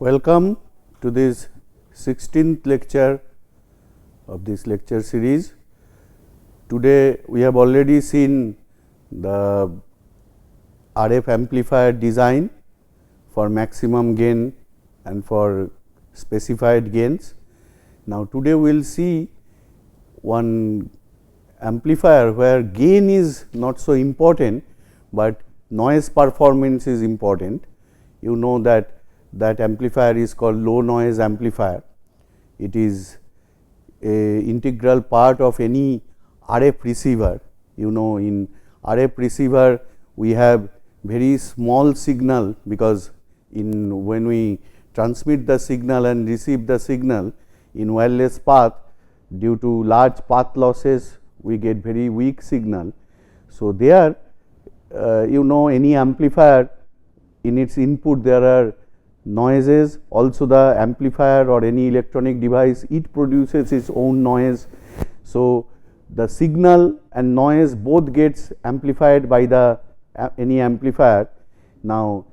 Welcome to this 16th lecture of this lecture series. Today we have already seen the RF amplifier design for maximum gain and for specified gains. Now today we will see one amplifier where gain is not so important, but noise performance is important. You know that amplifier is called low noise amplifier. It is a integral part of any RF receiver. You know, in RF receiver we have very small signal, because when we transmit the signal and receive the signal in wireless path, due to large path losses we get very weak signal. So there you know, any amplifier, in its input there are noises. Also the amplifier or any electronic device, it produces its own noise. So the signal and noise both gets amplified by the any amplifier. Now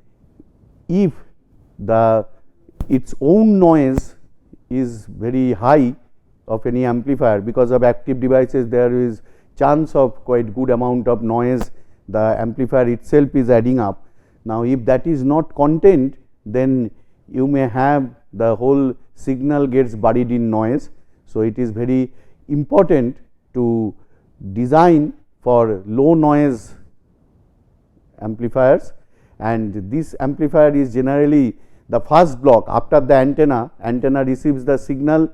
if its own noise is very high of any amplifier, because of active devices there is chance of quite good amount of noise the amplifier itself is adding up. Now if that is not contained, then you may have the whole signal gets buried in noise. So it is very important to design for low noise amplifiers, and this amplifier is generally the first block after the antenna. Antenna receives the signal.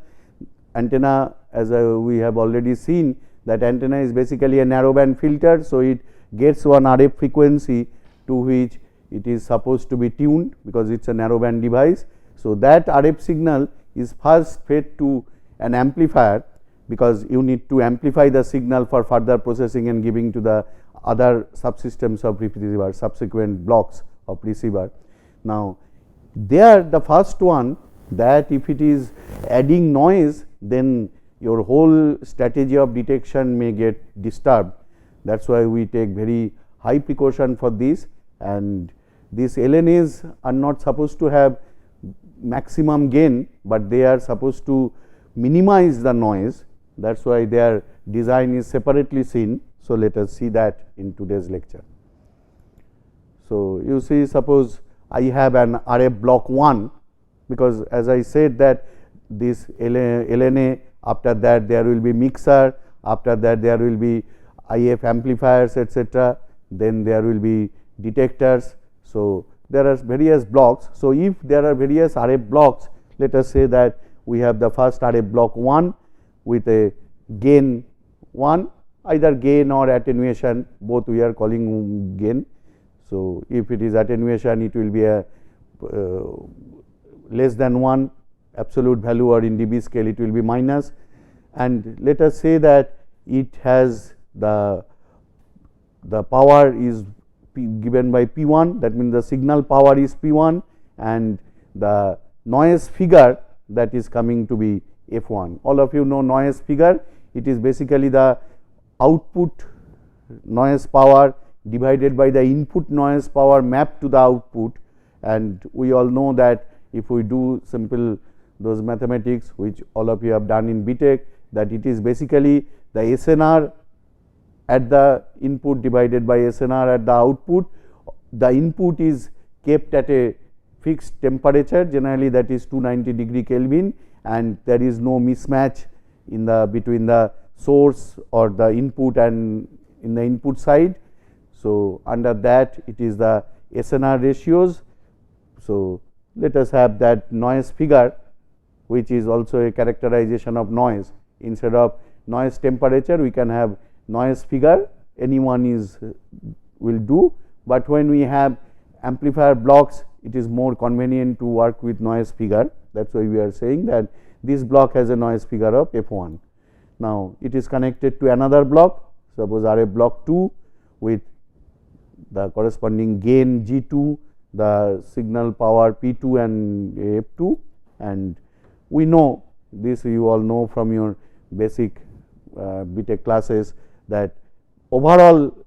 Antenna, as we have already seen, that antenna is basically a narrowband filter. So it gets one RF frequency to which it is supposed to be tuned, because it is a narrowband device. So that RF signal is first fed to an amplifier, because you need to amplify the signal for further processing and giving to the other subsystems of receiver, subsequent blocks of receiver. Now there the first one, that if it is adding noise, then your whole strategy of detection may get disturbed. That is why we take very high precaution for this, and these LNAs are not supposed to have maximum gain, but they are supposed to minimize the noise. That is why their design is separately seen. So let us see that in today's lecture. So you see, suppose I have an RF block 1, because as I said that this LNA, after that there will be mixer, after that there will be IF amplifiers, etc. Then there will be detectors. So there are various blocks. So if there are various RF blocks, let us say that we have the first RF block 1 with a gain 1, either gain or attenuation, both we are calling gain. So if it is attenuation, it will be a less than 1 absolute value, or in dB scale it will be minus. And let us say that it has the power is given by P1, that means the signal power is P1, and the noise figure that is coming to be F1. All of you know noise figure. It is basically the output noise power divided by the input noise power mapped to the output. And we all know that if we do simple those mathematics, which all of you have done in BTech, that it is basically the SNR at the input divided by SNR at the output. The input is kept at a fixed temperature, generally that is 290 degree Kelvin, and there is no mismatch in the between the source or the input and in the input side. So under that it is the SNR ratios. So let us have that noise figure, which is also a characterization of noise. Instead of noise temperature, we can have noise figure, anyone will do, but when we have amplifier blocks, it is more convenient to work with noise figure. That is why we are saying that this block has a noise figure of F1. Now it is connected to another block, suppose RF block 2 with the corresponding gain G2, the signal power P2 and F2, and we know this, you all know from your basic BTech classes, that overall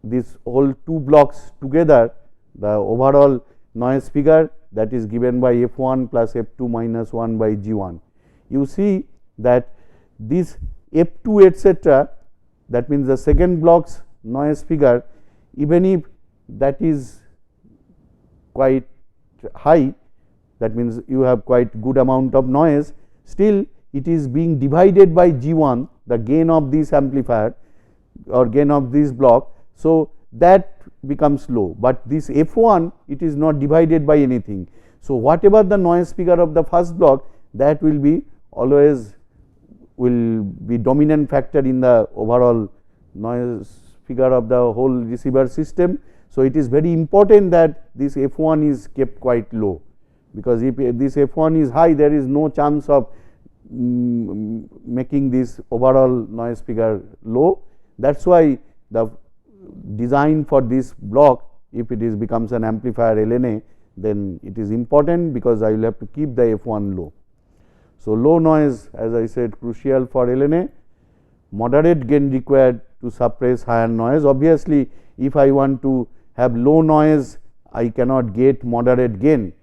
these whole two blocks together, the overall noise figure that is given by F1 plus F2 minus 1 by G1. You see that this F2 etc., that means the second block's noise figure, even if that is quite high, that means you have quite good amount of noise, still it is being divided by G1, the gain of this amplifier or gain of this block. So, that becomes low, but this F1 it is not divided by anything. So, whatever the noise figure of the first block, that will be always will be dominant factor in the overall noise figure of the whole receiver system. So, it is very important that this F1 is kept quite low, because if this F1 is high, there is no chance of making this overall noise figure low. That is why the design for this block, if it is becomes an amplifier LNA, then it is important, because I will have to keep the F1 low. So, low noise, as I said, crucial for LNA, moderate gain required to suppress higher noise. Obviously, if I want to have low noise, I cannot get moderate gain,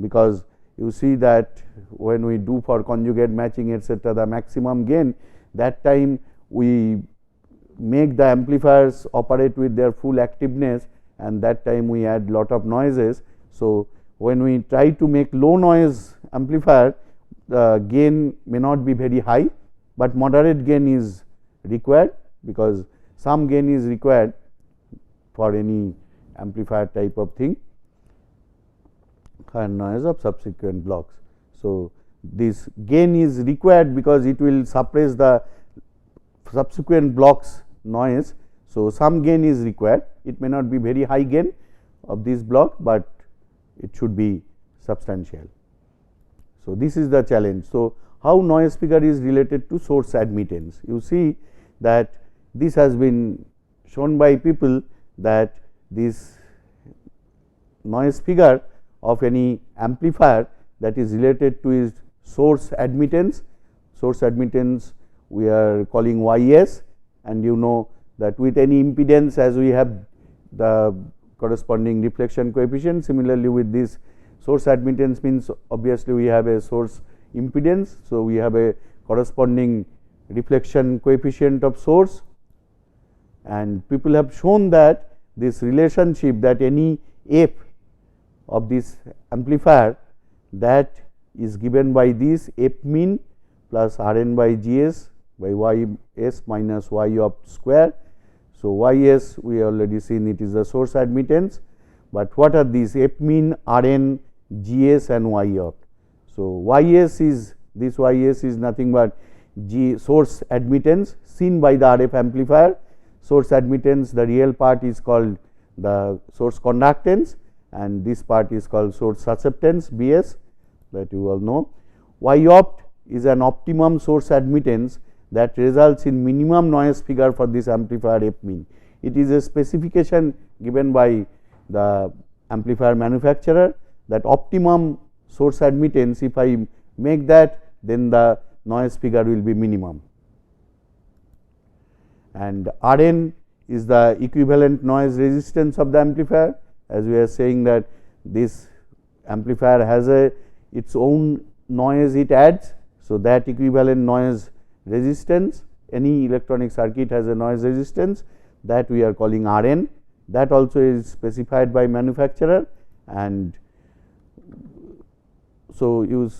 because you see that when we do for conjugate matching etc., the maximum gain, that time we make the amplifiers operate with their full activeness, and that time we add lot of noises. So, when we try to make low noise amplifier, the gain may not be very high, but moderate gain is required, because some gain is required for any amplifier type of thing, and noise of subsequent blocks. So, this gain is required because it will suppress the subsequent blocks noise. So, some gain is required, it may not be very high gain of this block, but it should be substantial. So, this is the challenge. So, how noise figure is related to source admittance? You see that this has been shown by people that this noise figure of any amplifier that is related to its source admittance. Source admittance we are calling YS, and you know that with any impedance, as we have the corresponding reflection coefficient, similarly with this source admittance means obviously we have a source impedance. So, we have a corresponding reflection coefficient of source, and people have shown that this relationship, that any f of this amplifier, that is given by this f mean plus Rn by Gs by Ys minus Y opt square. So, Ys we already seen, it is the source admittance, but what are these f mean, Rn, Gs and Y opt. So, Ys is this Ys is nothing but G source admittance seen by the RF amplifier. Source admittance, the real part is called the source conductance, and this part is called source susceptance Bs, that you all know. Y opt is an optimum source admittance that results in minimum noise figure for this amplifier f mean. It is a specification given by the amplifier manufacturer, that optimum source admittance, if I make that, then the noise figure will be minimum. And Rn is the equivalent noise resistance of the amplifier, as we are saying that this amplifier has its own noise it adds. So, that equivalent noise resistance, any electronic circuit has a noise resistance, that we are calling Rn, that also is specified by manufacturer. And so, you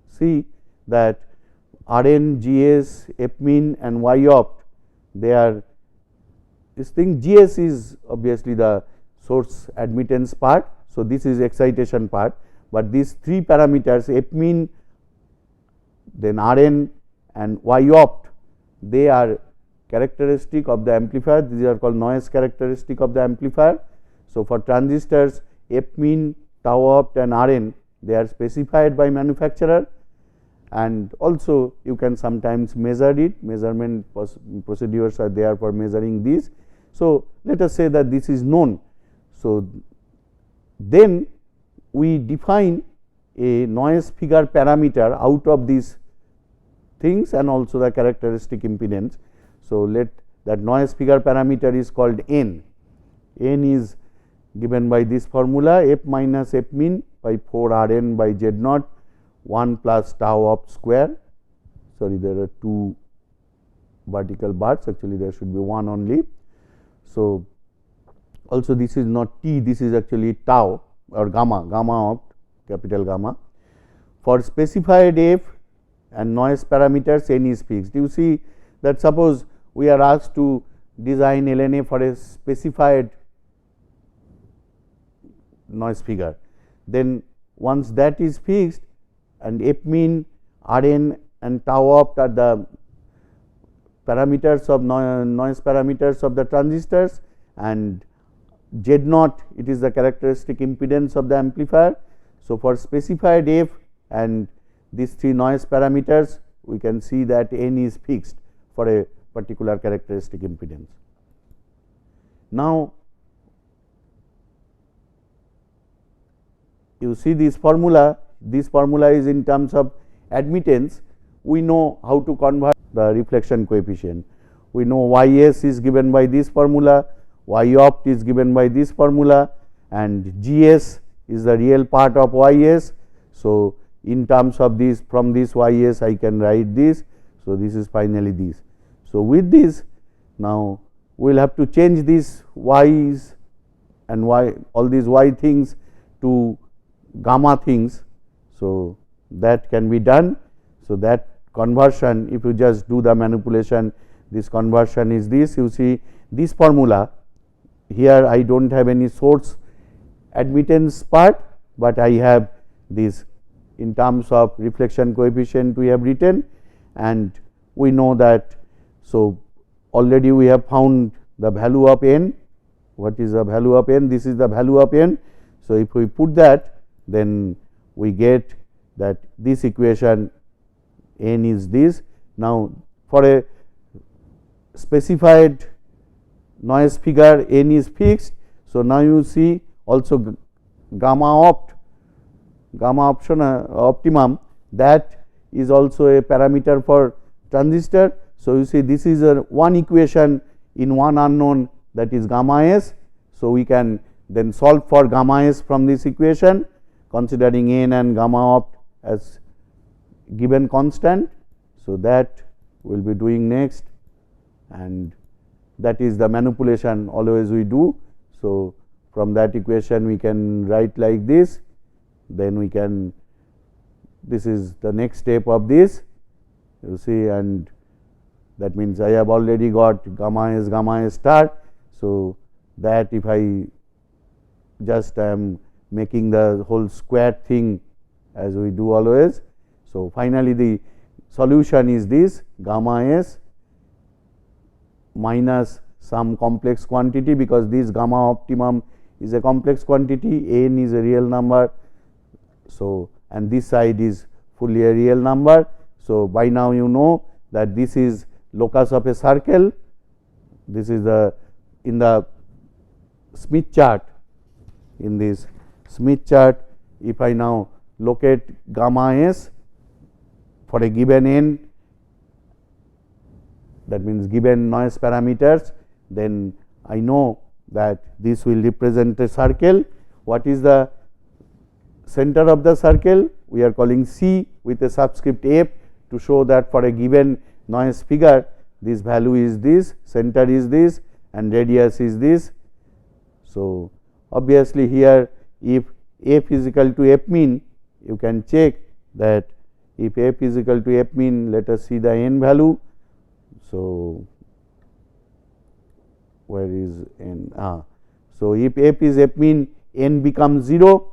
see that Rn, Gs, f mean and Y opt, they are this thing. Gs is obviously the source admittance part. So, this is excitation part, but these three parameters f mean, then Rn and Y opt, they are characteristic of the amplifier. These are called noise characteristic of the amplifier. So, for transistors f mean, tau opt and Rn, they are specified by manufacturer, and also you can sometimes measure it, measurement procedures are there for measuring these. So, let us say that this is known. So, then we define a noise figure parameter out of these things and also the characteristic impedance. So, let that noise figure parameter is called N. N is given by this formula, f minus f min by 4 R n by z naught 1 plus tau opt square. Sorry, there are 2 vertical bars, actually there should be 1 only. So, also this is not t, this is actually tau or gamma, gamma opt, capital gamma. For specified f and noise parameters, n is fixed. You see that suppose we are asked to design LNA for a specified noise figure, then once that is fixed and f min, R n and tau opt are the parameters of noise parameters of the transistors, and z naught, it is the characteristic impedance of the amplifier. So, for specified f and these 3 noise parameters, we can see that n is fixed for a particular characteristic impedance. Now, you see this formula is in terms of admittance. We know how to convert the reflection coefficient. We know y s is given by this formula, y opt is given by this formula, and g s is the real part of y s. So, in terms of this, from this y s I can write this. So, this is finally this. So, with this, now we will have to change these y's and y, all these y things to gamma things. So, that can be done. So, that conversion, if you just do the manipulation, this conversion is this. You see this formula here, I do not have any source admittance part, but I have this in terms of reflection coefficient we have written, and we know that. So, already we have found the value of n. What is the value of n? This is the value of n. So, if we put that, then we get that this equation n is this. Now, for a specified noise figure, n is fixed. So, now you see also gamma opt, gamma optimum, that is also a parameter for transistor. So, you see this is a one equation in one unknown, that is gamma s. So, we can then solve for gamma s from this equation, considering n and gamma opt as given constant. So, that we will be doing next, and that is the manipulation always we do. So, from that equation we can write like this, then we can, this is the next step of this, you see, and that means I have already got gamma s star. So, that if I just am making the whole square thing as we do always. So, finally, the solution is this gamma s minus some complex quantity, because this gamma optimum is a complex quantity, n is a real number. So, and this side is fully a real number. So, by now you know that this is locus of a circle, this is the in the Smith chart, in this Smith chart, if I now locate gamma s for a given n, that means given noise parameters, then I know that this will represent a circle. What is the center of the circle? We are calling C with a subscript f to show that for a given noise figure, this value is this, center is this, and radius is this. So, obviously, here if f is equal to f min, you can check that if f is equal to f min, let us see the n value. So, where is n? So, if f is f min, n becomes 0.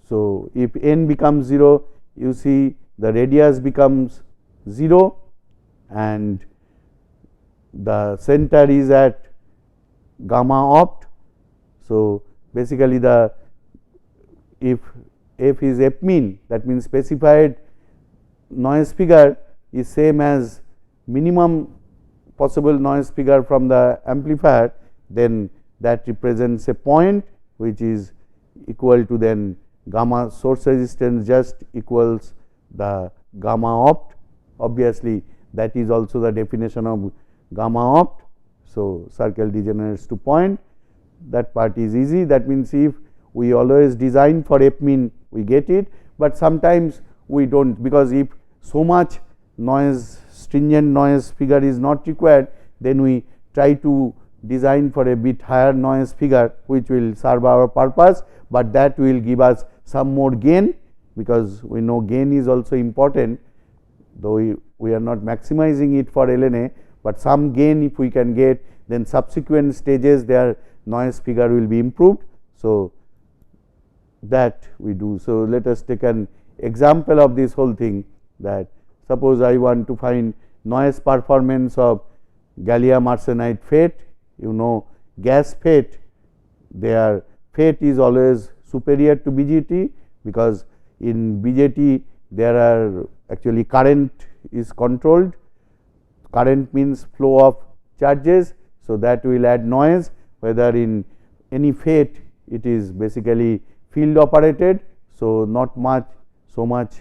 So, if n becomes 0, you see the radius becomes 0 and the center is at gamma opt. So, basically the if f is f min, that means specified noise figure is same as minimum possible noise figure from the amplifier, then that represents a point which is equal to then gamma source resistance just equals the gamma opt. Obviously, that is also the definition of gamma opt. So, circle degenerates to point, that part is easy. That means, if we always design for f mean, we get it, but sometimes we do not, because if so much noise, stringent noise figure is not required, then we try to design for a bit higher noise figure, which will serve our purpose, but that will give us some more gain, because we know gain is also important, though we are not maximizing it for LNA, but some gain if we can get, then subsequent stages their noise figure will be improved. So, that we do. So, let us take an example of this whole thing, that suppose I want to find noise performance of gallium arsenide FET. You know, gas FET, their FET is always superior to BJT, because in BJT there are actually current is controlled. Current means flow of charges. So, that will add noise, whether in any FET it is basically field operated. So, not much so much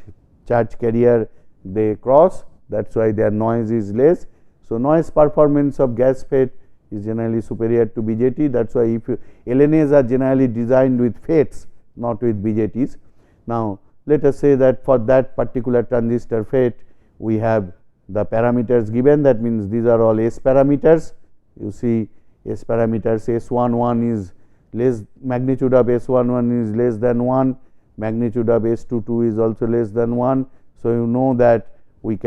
charge carrier they cross, that is why their noise is less. So, noise performance of gas FET is generally superior to BJT. That is why if LNAs are generally designed with FETs, not with BJTs. Now, let us say that for that particular transistor FET, we have the parameters given, that means these are all S parameters. You see S parameters, S11 is less, magnitude of S11 is less than 1, magnitude of S22 is also less than 1. So, you know that we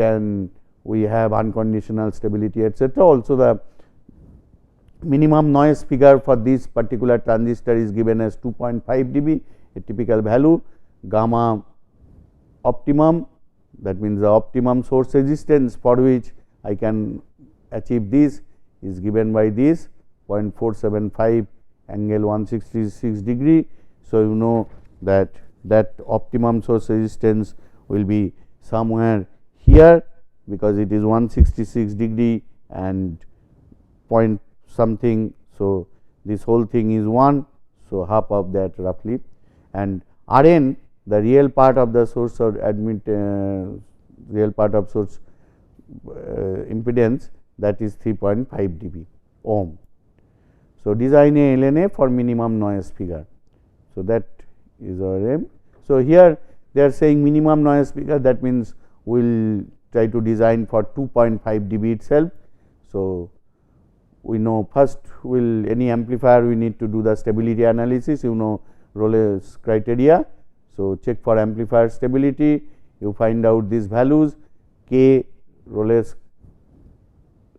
have unconditional stability, etc. Also, the minimum noise figure for this particular transistor is given as 2.5 dB, a typical value. Gamma optimum, that means the optimum source resistance for which I can achieve this, is given by this 0.475 angle 166 degree. So, you know that optimum source resistance will be somewhere here, because it is 166 degree and point something. So, this whole thing is 1. So, half of that roughly, and Rn, the real part of the source of real part of source impedance, that is 3.5 dB ohm. So, design a LNA for minimum noise figure. So, that is our aim. So, here they are saying minimum noise figure, that means we will try to design for 2.5 dB itself. So, we know first will any amplifier we need to do the stability analysis, you know Rolle's criteria. So, check for amplifier stability, you find out these values, K Rolle's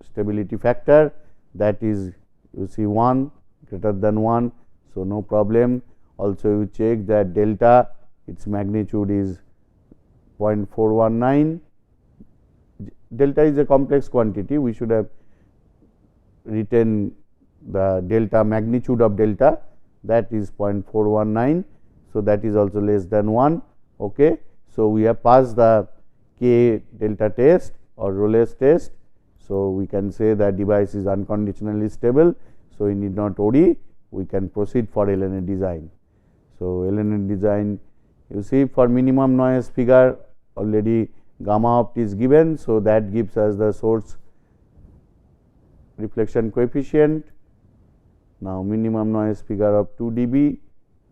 stability factor, that is you see 1 greater than 1. So, no problem. Also, you check that delta, its magnitude is 0.419. Delta is a complex quantity, we should have written the delta magnitude of delta, that is 0.419. So, that is also less than 1. Okay. So, we have passed the K delta test or Rolle's test. So, we can say that device is unconditionally stable. So, we need not worry, we can proceed for LNA design. So, LNA design, you see for minimum noise figure already gamma opt is given. So, that gives us the source reflection coefficient. Now, minimum noise figure of 2 dB,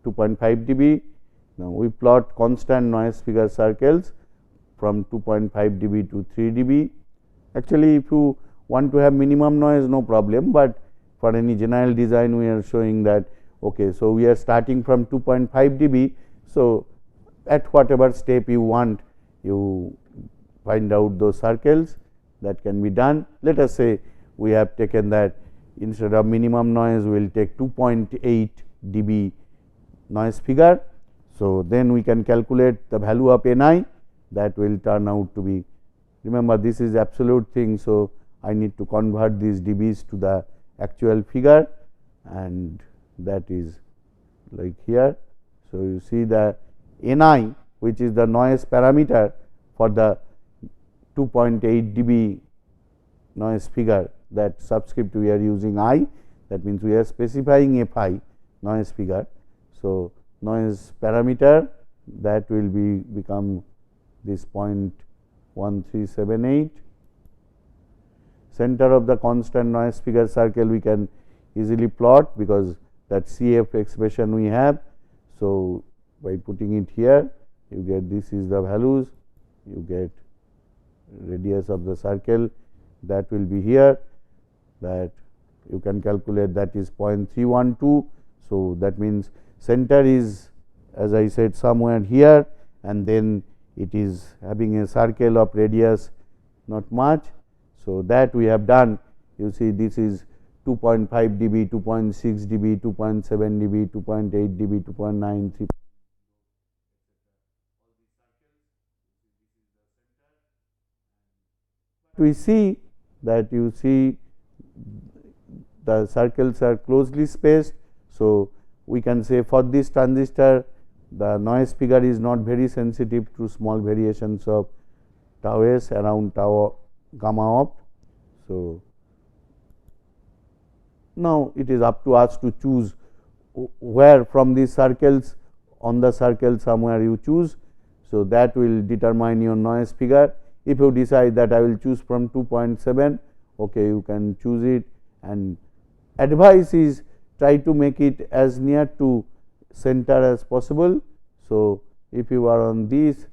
2.5 dB. Now, we plot constant noise figure circles from 2.5 dB to 3 dB. Actually, if you want to have minimum noise, no problem, but for any general design we are showing that okay. So, we are starting from 2.5 dB. So, at whatever step you want, you find out those circles, that can be done. Let us say we have taken that instead of minimum noise, we will take 2.8 dB noise figure. So, then we can calculate the value of Ni, that will turn out to be, remember this is absolute thing. So, I need to convert these dBs to the actual figure, and that is like here. So, you see the Ni, which is the noise parameter for the 2.8 dB noise figure, that subscript we are using I, that means we are specifying Fi noise figure. So, noise parameter, that will become this 0.1378 center of the constant noise figure circle we can easily plot, because that CF expression we have. So, by putting it here, you get this is the values, you get radius of the circle, that will be here, that you can calculate, that is 0.312. So, that means center is, as I said, somewhere here, and then it is having a circle of radius not much. So, that we have done. You see, this is 2.5 dB, 2.6 dB, 2.7 dB, 2.8 dB, 2.9, 3. We see that you see the circles are closely spaced. So, we can say for this transistor the noise figure is not very sensitive to small variations of tau s around tau gamma opt. So, now it is up to us to choose where from these circles, on the circle somewhere you choose. So, that will determine your noise figure. If you decide that I will choose from 2.7, okay, you can choose it, and advice is try to make it as near to center as possible. So, if you are on this,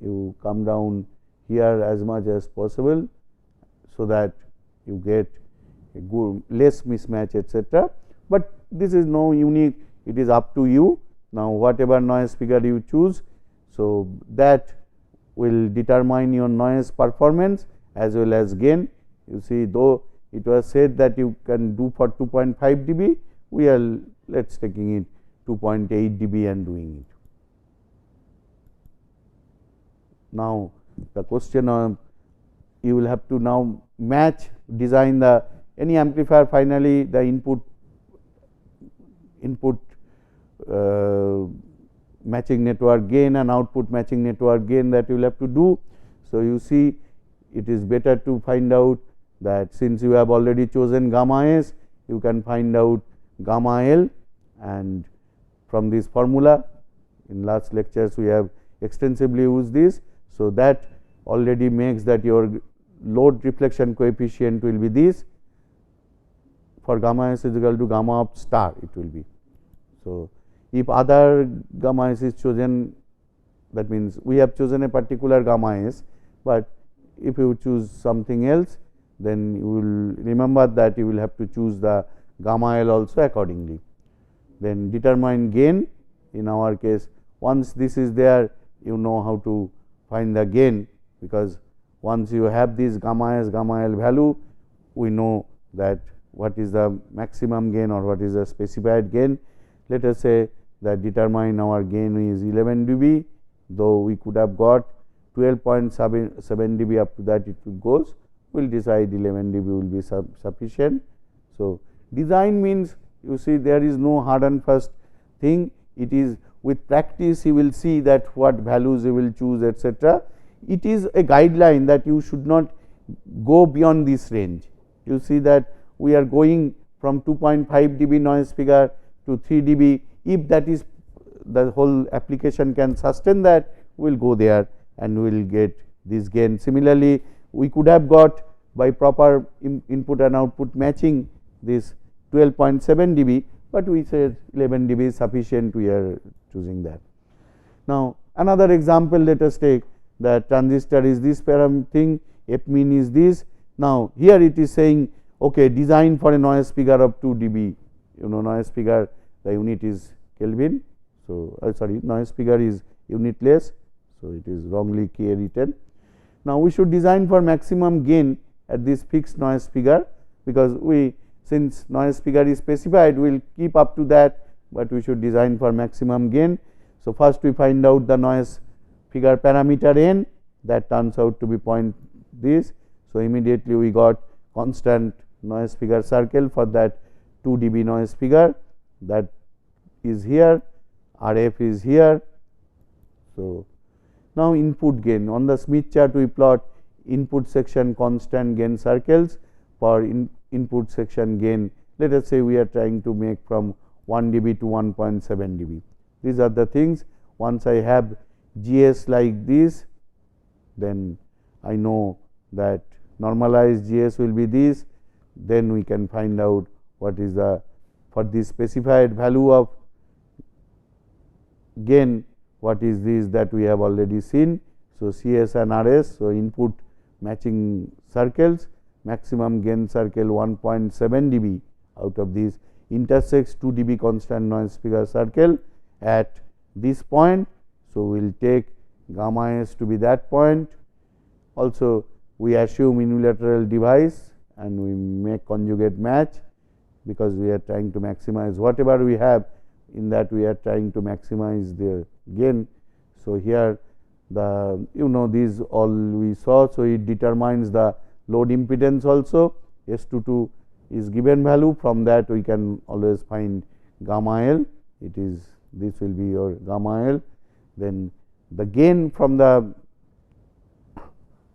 you come down here as much as possible, so that you get a good less mismatch, etc. But this is no unique, it is up to you. Now, whatever noise figure you choose, so that will determine your noise performance as well as gain. You see, though it was said that you can do for 2.5 dB, we are let us taking it 2.8 dB and doing it. Now, the question of you will have to now match, design the any amplifier, finally the input matching network gain and output matching network gain, that you will have to do. So, you see, it is better to find out that since you have already chosen gamma s, you can find out gamma L, and from this formula in last lectures we have extensively used this. So, that already makes that your load reflection coefficient will be this, for gamma s is equal to gamma of star it will be. So, if other gamma s is chosen, that means we have chosen a particular gamma s, but if you choose something else, then you will remember that you will have to choose the gamma L also accordingly. Then determine gain, in our case once this is there, you know how to find the gain, because once you have this gamma s gamma L value, we know that what is the maximum gain or what is the specified gain. Let us say that determine our gain is 11 dB, though we could have got 12.7 dB, up to that it goes, we will decide 11 dB will be sufficient. So, design means, you see, there is no hard and fast thing, it is with practice you will see that what values you will choose, etc. It is a guideline that you should not go beyond this range. You see that we are going from 2.5 dB noise figure to 3 dB. If that is the whole application can sustain that, we will go there and we will get this gain. Similarly, we could have got by proper input and output matching this 12.7 dB, but we said 11 dB is sufficient, we are choosing that. Now, another example, let us take that transistor is this param thing, F min is this. Now, here it is saying, okay, design for a noise figure of 2 dB, you know, noise figure the unit is Kelvin. So, sorry, noise figure is unitless. So, it is wrongly K written. Now, we should design for maximum gain at this fixed noise figure, because we, since noise figure is specified, we will keep up to that, but we should design for maximum gain. So, first we find out the noise figure parameter n, that turns out to be point this. So, immediately we got constant noise figure circle for that 2 dB noise figure, that is here, RF is here. So, now input gain, on the Smith chart we plot input section constant gain circles for input section gain. Let us say we are trying to make from 1 dB to 1.7 dB. These are the things. Once I have GS like this, then I know that normalized GS will be this, then we can find out what is the, for the specified value of gain, what is this that we have already seen. So, CS and RS, so input matching circles, maximum gain circle 1.7 dB out of this intersects 2 dB constant noise figure circle at this point. So, we will take gamma s to be that point. Also, we assume unilateral device and we make conjugate match, because we are trying to maximize whatever we have, in that we are trying to maximize the gain. So, here the these all we saw. So, it determines the load impedance also. S22 is given value, from that we can always find gamma L, it is, this will be your gamma L. Then the gain from the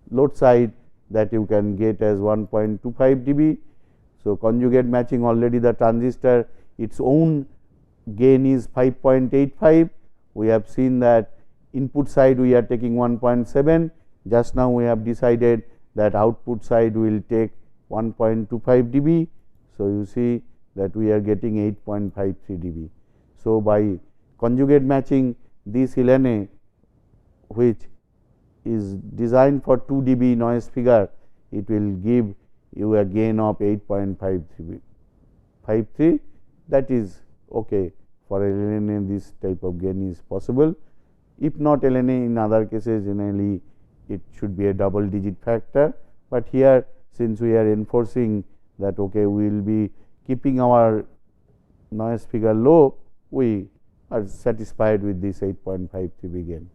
load side that you can get as 1.25 dB. So, conjugate matching, already the transistor its own gain is 5.85. We have seen that input side we are taking 1.7. Just now we have decided that output side will take 1.25 dB. So, you see that we are getting 8.53 dB. So, by conjugate matching this LNA, which is designed for 2 dB noise figure, it will give you a gain of 8.53. That is okay. For LNA, this type of gain is possible. If not LNA, in other cases generally it should be a double digit factor, but here since we are enforcing that okay, we will be keeping our noise figure low, we are satisfied with this 8.53 gain.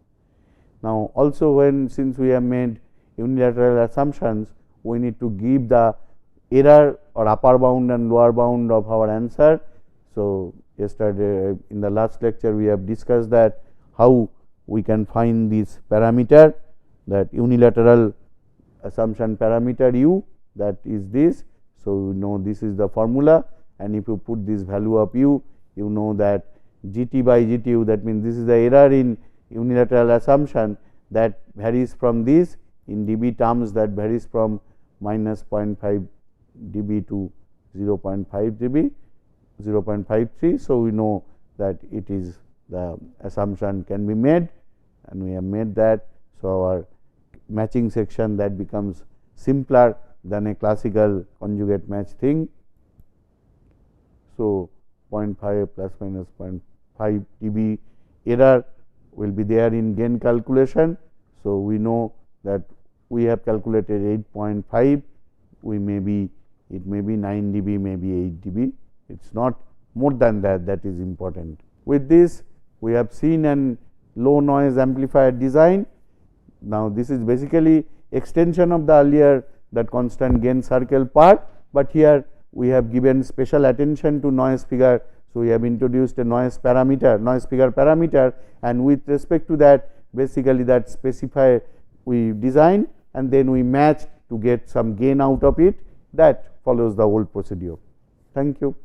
Now, also when since we have made unilateral assumptions, we need to give the error or upper bound and lower bound of our answer. So, yesterday in the last lecture we have discussed that how we can find this parameter, that unilateral assumption parameter u, that is this. So, you know this is the formula, and if you put this value of u, you know that GT by GTU, that means this is the error in unilateral assumption that varies from this, in dB terms that varies from minus 0.5 dB to 0.5 dB, 0.53. So, we know that it is the assumption can be made, and we have made that. So, our matching section that becomes simpler than a classical conjugate match thing. So, 0.5 plus minus 0.5 dB error will be there in gain calculation. So, we know that we have calculated 8.5, we may be, it may be 9 dB, maybe 8 dB, it is not more than that, that is important. With this, we have seen an low noise amplifier design. Now, this is basically extension of the earlier that constant gain circle part, but here we have given special attention to noise figure. So, we have introduced a noise parameter, noise figure parameter, and with respect to that, basically that specify we design and then we match to get some gain out of it. That follows the whole procedure. Thank you.